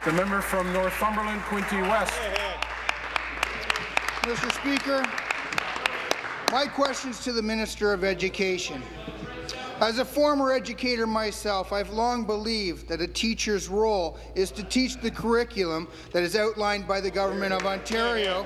The member from Northumberland-Quinte West. Mr. Speaker, my question's to the Minister of Education. As a former educator myself, I've long believed that a teacher's role is to teach the curriculum that is outlined by the Government of Ontario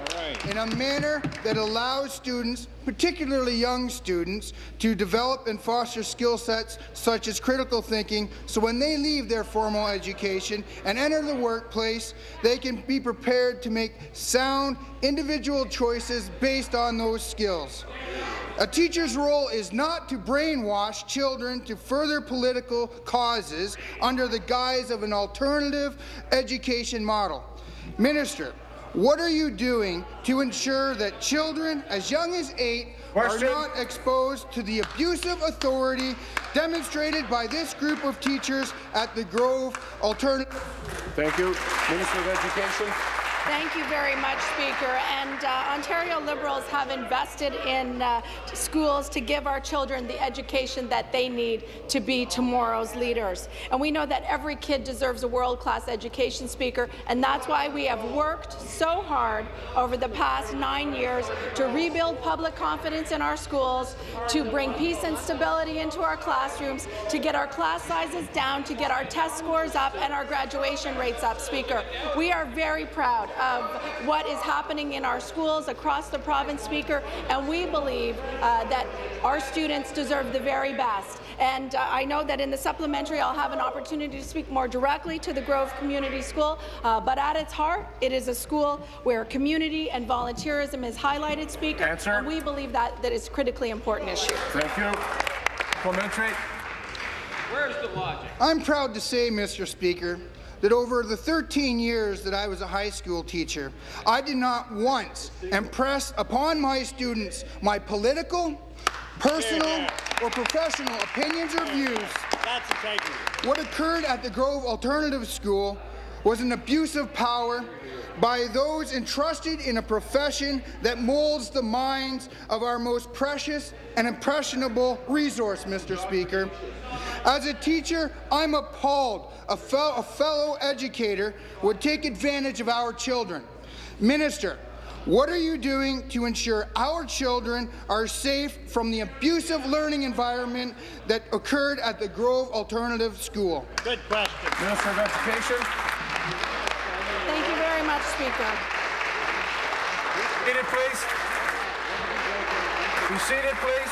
in a manner that allows students, particularly young students, to develop and foster skill sets such as critical thinking, so when they leave their formal education and enter the workplace, they can be prepared to make sound individual choices based on those skills. A teacher's role is not to brainwash children to further political causes under the guise of an alternative education model. Minister, what are you doing to ensure that children as young as 8 are not exposed to the abusive authority demonstrated by this group of teachers at the Grove Alternative? Thank you. Minister of Education. Thank you very much, Speaker. And Ontario Liberals have invested in schools to give our children the education that they need to be tomorrow's leaders. And we know that every kid deserves a world-class education, Speaker, and that's why we have worked so hard over the past 9 years to rebuild public confidence in our schools, to bring peace and stability into our classrooms, to get our class sizes down, to get our test scores up and our graduation rates up, Speaker. We are very proud of what is happening in our schools across the province, Speaker, and we believe that our students deserve the very best. And I know that in the supplementary I'll have an opportunity to speak more directly to the Grove Community School, but at its heart, it is a school where community and volunteerism is highlighted, Speaker, and we believe that is a critically important issue. Thank you. Supplementary. Where's the logic? I'm proud to say, Mr. Speaker, that over the 13 years that I was a high school teacher, I did not once impress upon my students my political, personal, or professional opinions or views. That's integrity. What occurred at the Grove Alternative School was an abuse of power by those entrusted in a profession that molds the minds of our most precious and impressionable resource, Mr. Speaker. As a teacher, I'm appalled a fellow educator would take advantage of our children. Minister, what are you doing to ensure our children are safe from the abusive learning environment that occurred at the Grove Alternative School? Good question. Minister of Education. Thank you very much, Speaker. Seated, please. Be seated, please.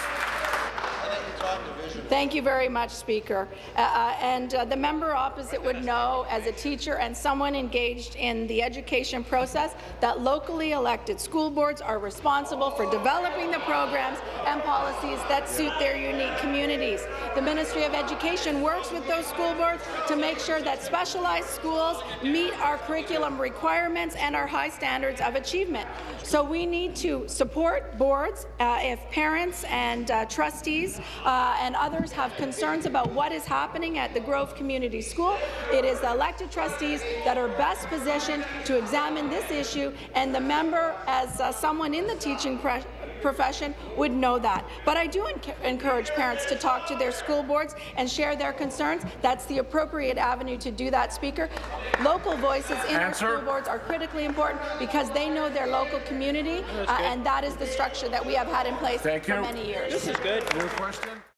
Thank you very much, Speaker. The member opposite would know, as a teacher and someone engaged in the education process, that locally elected school boards are responsible for developing the programs and policies that suit their unique communities. The Ministry of Education works with those school boards to make sure that specialized schools meet our curriculum requirements and our high standards of achievement. So we need to support boards if parents and trustees and others have concerns about what is happening at the Grove Community School. It is the elected trustees that are best positioned to examine this issue, and the member, as someone in the teaching profession, would know that. But I do encourage parents to talk to their school boards and share their concerns. That's the appropriate avenue to do that, Speaker. Local voices in our school boards are critically important because they know their local community, and that is the structure that we have had in place for many years. This is good. Your question.